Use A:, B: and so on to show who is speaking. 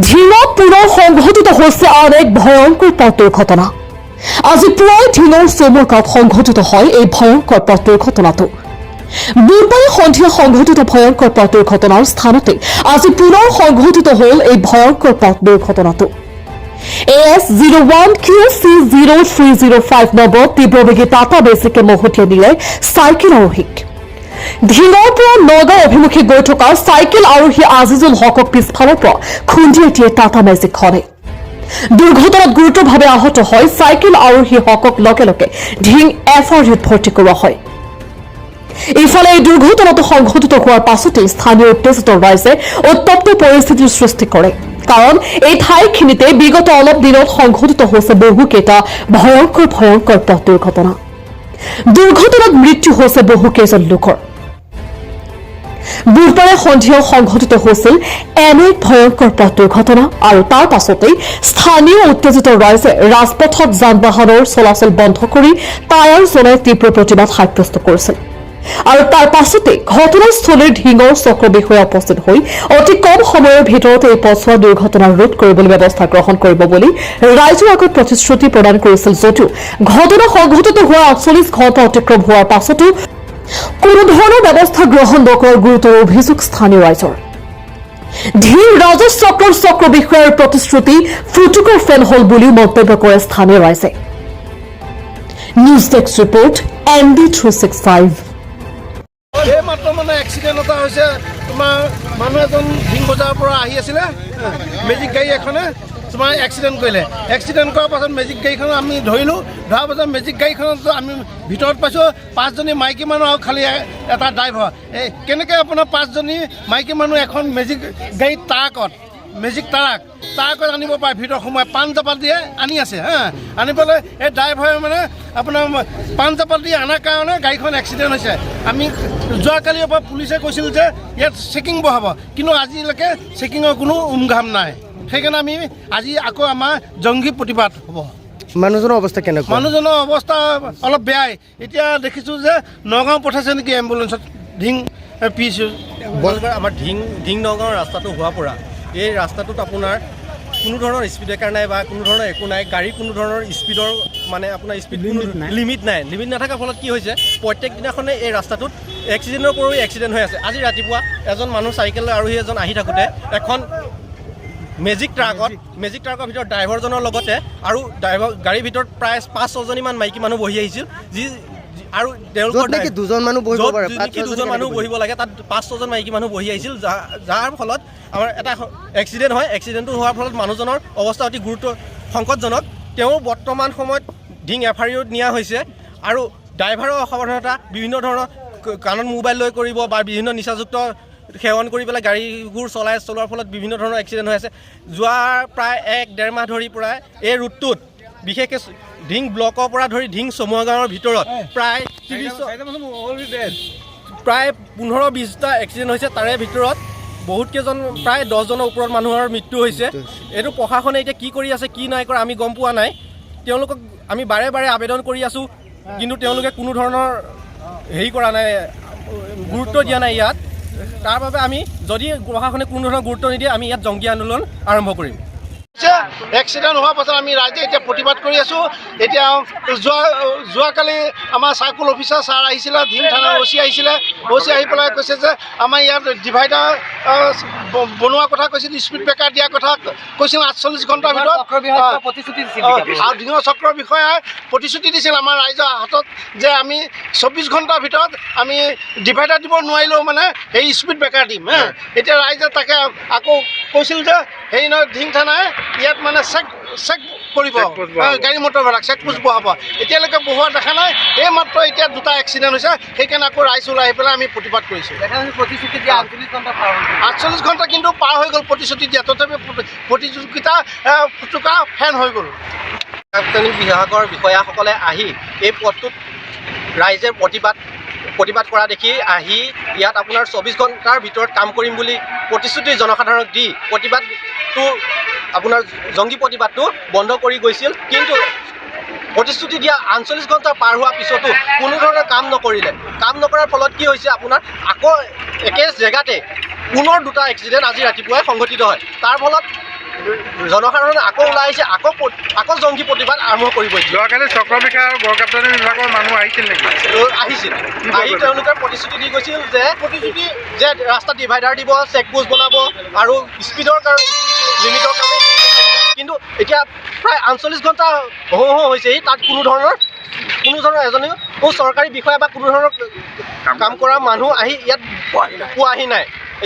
A: ঢিঙত পুনৰ সংঘটিত হৈছে আন এক ভয়ংকৰ পথ দুৰ্ঘটনা। আজি পুৱাই ঢিঙৰ চমুৰ গাঁৱত সংঘটিত হয় এই ভয়ংকৰ পথ দুৰ্ঘটনাটো। বুধবাৰে সন্ধিয়া সংঘটিত ভয়ংকৰ পথ দুৰ্ঘটনাৰ স্থানতে আজি পুনৰ সংঘটিত হ'ল এই ভয়ংকৰ পথ দুৰ্ঘটনাটো। AS01QC0305 নম্বৰত তীব্ৰবেগী টাটা মেজিকে মহতিয়াই নিলে চাইকেল আৰোহীক। ঢিঙৰ পৰা নগাঁও অভিমুখে গৈ থকা চাইকেল আৰোহী আজিজুল হকক পিছফালৰ পৰা খুন্দিয়াই দিয়ে টাটা মেজিকখনে। দুৰ্ঘটনাত গুৰুতৰভাৱে আহত হয় চাইকেল আৰোহী হকক লগে লগে ঢিং FRUত ভৰ্তি কৰোৱা হয়। ইফালে এই দুৰ্ঘটনাটো সংঘটিত হোৱাৰ পাছতেই স্থানীয় উত্তেজিত ৰাইজে উত্তপ্ত পৰিস্থিতিৰ সৃষ্টি কৰে। কাৰণ এই ঠাইখিনিতে বিগত অলপ দিনত সংঘটিত হৈছে বহুকেইটা ভয়ংকৰ পথ দুৰ্ঘটনা। দুৰ্ঘটনাত মৃত্যু হৈছে বহুকেইজন লোকৰ। বুধবাৰে সন্ধিয়াও সংঘটিত হৈছিল এনে এক ভয়ংকৰ পথ দুৰ্ঘটনা আৰু তাৰ পাছতেই স্থানীয় উত্তেজিত ৰাইজে ৰাজপথত যান বাহনৰ চলাচল বন্ধ কৰি টায়াৰ জ্বলাই তীব্ৰ প্ৰতিবাদ সাব্যস্ত কৰিছিল। আৰু তাৰ পাছতে ঘটনাস্থলীৰ ঢিঙৰ চক্ৰ বিষয়া উপস্থিত হৈ অতি কম সময়ৰ ভিতৰতে এই পথছোৱা দুৰ্ঘটনা ৰোধ কৰিবলৈ ব্যৱস্থা গ্ৰহণ কৰিব বুলি ৰাইজৰ আগত প্ৰতিশ্ৰুতি প্ৰদান কৰিছিল যদিও ঘটনা সংঘটিত হোৱা 48 ঘণ্টা অতিক্ৰম হোৱাৰ পাছতো কোনো ধৰণৰ ব্যৱস্থা গ্ৰহণ নকৰাৰ গুৰুতৰ অভিযোগ স্থানীয় ৰাইজৰ। ঢিং ৰাজহ চক্ৰৰ চক্ৰ বিষয়াৰ প্ৰতিশ্ৰুতি ফুটুকাৰ ফেন হল বুলিও মন্তব্য কৰে স্থানীয় ৰাইজে। News desk report ND365।
B: এই মাত্ৰ মানে এক্সিডেণ্ট এটা হৈছে। তোমাৰ মানুহ এজন ঢিং বজাৰৰ পৰা আহি আছিলে, মেজিক গাড়ী এখনে তোমাৰ এক্সিডেণ্ট কৰিলে। এক্সিডেণ্ট কৰাৰ পাছত মেজিক গাড়ীখন আমি ধৰিলোঁ। ধৰাৰ পাছত মেজিক গাড়ীখনত আমি ভিতৰত পাইছোঁ 5জনী মাইকী মানুহ আৰু খালী এটা ড্ৰাইভাৰ। এই কেনেকৈ আপোনাৰ 5জনী মাইকী মানুহ এখন মেজিক গাড়ীত মেজিক ট্ৰাকত আনিব পাৰে? ভিতৰত সোমাই পাণ জাপাত দিয়ে আনি আছে আনি পেলাই এই ড্ৰাইভাৰে মানে আপোনাৰ পাণ জাপাত দি অনাৰ কাৰণে গাড়ীখন এক্সিডেণ্ট হৈছে। আমি যোৱাকালিৰ পৰা পুলিচে কৈছিল যে ইয়াত চেকিং বহাব, কিন্তু আজিলৈকে চেকিঙৰ কোনো উমঘাম নাই। সেইকাৰণে আমি আজি আকৌ আমাৰ জংগী প্ৰতিবাদ হ'ব।
C: মানুহজনৰ অৱস্থা কেনেকুৱা?
B: মানুহজনৰ অৱস্থা অলপ বেয়াই। এতিয়া দেখিছোঁ যে নগাঁও পঠাইছে নেকি এম্বুলেঞ্চত ঢিং পিছো।
D: আমাৰ ঢিং নগাঁৱৰ ৰাস্তাটো হোৱাৰ পৰা এই ৰাস্তাটোত আপোনাৰ কোনো ধৰণৰ স্পীড ব্ৰেকাৰ নাই বা কোনো ধৰণৰ একো নাই। গাড়ী কোনো ধৰণৰ স্পীডৰ মানে আপোনাৰ স্পীড লিমিট নাই। লিমিট নাথাকাৰ ফলত কি হৈছে, প্ৰত্যেক দিনাখনে এই ৰাস্তাটোত এক্সিডেণ্টৰ পৰাও এক্সিডেণ্ট হৈ আছে। আজি ৰাতিপুৱা এজন মানুহ চাইকেল আৰোহী এজন আহি থাকোঁতে এখন মেজিক ট্ৰাকৰ ভিতৰত ড্ৰাইভাৰজনৰ লগতে আৰু গাড়ীৰ ভিতৰত প্ৰায় 5-6জনীমান মাইকী মানুহ বহি আহিছিল। আৰু তেওঁলোকৰ
C: দুজন মানুহ বহিব পাৰে,
D: দুজন মানুহ বহিব লাগে, তাত 5-6জন মাইকী মানুহ বহি আহিছিল, যাৰ ফলত আমাৰ এটা এক্সিডেণ্ট হয়। এক্সিডেণ্টটো হোৱাৰ ফলত মানুহজনৰ অৱস্থা অতি সংকটজনক। তেওঁ বৰ্তমান সময়ত ঢিং FRUত নিয়া হৈছে। আৰু ড্ৰাইভাৰৰ অসাৱধানতা, বিভিন্ন ধৰণৰ কাণত মোবাইল লৈ কৰিব বা বিভিন্ন নিচাযুক্ত সেৱন কৰি পেলাই গাড়ীবোৰ চলোৱাৰ ফলত বিভিন্ন ধৰণৰ এক্সিডেণ্ট হৈ আছে। যোৱা প্ৰায় 1-1.5 মাহ ধৰি প্ৰায় এই ৰুটটোত বিশেষকৈ ঢিং ব্লকৰ পৰা ধৰি ঢিং চমুৱা গাঁৱৰ ভিতৰত প্ৰায় 15-20টা এক্সিডেণ্ট হৈছে। তাৰে ভিতৰত বহুতকেইজন প্ৰায় 10জনৰ ওপৰত মানুহৰ মৃত্যু হৈছে। এইটো প্ৰশাসনে এতিয়া কি কৰি আছে কি নাই কৰা আমি গম পোৱা নাই। তেওঁলোকক আমি বাৰে বাৰে আবেদন কৰি আছোঁ, কিন্তু তেওঁলোকে কোনো ধৰণৰ হেৰি কৰা নাই, গুৰুত্ব দিয়া নাই ইয়াত। তাৰ বাবে আমি যদি প্ৰশাসনে কোনো ধৰণৰ গুৰুত্ব নিদিয়ে আমি ইয়াত জংগী আন্দোলন আৰম্ভ কৰিম।
B: এক্সিডেণ্ট হোৱাৰ পাছত আমি ৰাইজে এতিয়া প্ৰতিবাদ কৰি আছোঁ। এতিয়া যোৱাকালি আমাৰ চাৰ্কুল অফিচাৰ ছাৰ আহিছিলে, ঢিং থানাৰ OC আহিছিলে। OC আহি পেলাই কৈছে যে আমাৰ ইয়াত ডিভাইডাৰ বনোৱাৰ কথা কৈছিল, স্পীড ব্ৰেকাৰ দিয়াৰ কথা কৈছিল 48 ঘণ্টাৰ ভিতৰত। আৰু ঢিঙৰ চক্ৰৰ বিষয়াই প্ৰতিশ্ৰুতি দিছিল আমাৰ ৰাইজৰ হাতত যে আমি 24 ঘণ্টাৰ ভিতৰত আমি ডিভাইডাৰ দিব নোৱাৰিলেও মানে সেই স্পীড ব্ৰেকাৰ দিম। এতিয়া ৰাইজে তাকে আকৌ কৈছিল যে হেৰি নহয়, ঢিং থানাই ইয়াত মানে চেক কৰিব, গাড়ী মটৰবিলাক চেক পোষ্ট বহাব। এতিয়ালৈকে বহোৱা দেখা নাই। এই মাত্ৰ এতিয়া 2টা এক্সিডেণ্ট হৈছে। সেইকাৰণে আকৌ ৰাইজ ওলাই আহি পেলাই আমি প্ৰতিবাদ কৰিছোঁ। 48 ঘণ্টা কিন্তু পাৰ হৈ গ'ল প্ৰতিশ্ৰুতি দিয়া, তথাপি প্ৰতিযোগিতা ফুটুকা ফেন হৈ গ'ল।
D: আন্তঃগাঁথনি বিভাগৰ বিষয়াসকলে আহি এই পথটোত ৰাইজে প্ৰতিবাদ কৰা দেখি আহি ইয়াত আপোনাৰ 24 ঘণ্টাৰ ভিতৰত কাম কৰিম বুলি প্ৰতিশ্ৰুতি জনসাধাৰণক দি প্ৰতিবাদটো আপোনাৰ জংগী প্ৰতিবাদটো বন্ধ কৰি গৈছিল। কিন্তু প্ৰতিশ্ৰুতি দিয়া 48 ঘণ্টা পাৰ হোৱাৰ পিছতো কোনো ধৰণৰ কাম নকৰিলে। কাম নকৰাৰ ফলত কি হৈছে, আপোনাৰ আকৌ একে জেগাতে পুনৰ 2টা এক্সিডেণ্ট আজি ৰাতিপুৱাই সংঘটিত হয়। তাৰ ফলত জনসাধাৰণে আকৌ ওলাই আহিছে, আকৌ জংকী প্ৰতিবাদ আৰম্ভ কৰিব।
E: যোৱাকালি চক্ৰবিষয়া আৰু বৰকাপ্তানি বিভাগৰ মানুহ আহিছিল নেকি?
D: আহিছিল, আহি তেওঁলোকে প্ৰতিশ্ৰুতি দি গৈছিল যে ৰাস্তা ডিভাইডাৰ দিব, চেকপোষ্ট বনাব আৰু স্পীডৰ কাৰণে লিমিটৰ কাৰণে। কিন্তু এতিয়া প্ৰায় 48 ঘণ্টা হওঁ হৈছেহি, তাত কোনো ধৰণৰ এজনেও চৰকাৰী বিষয়া বা কোনো ধৰণৰ কাম কৰা মানুহ আহি ইয়াত পোৱাহি নাই।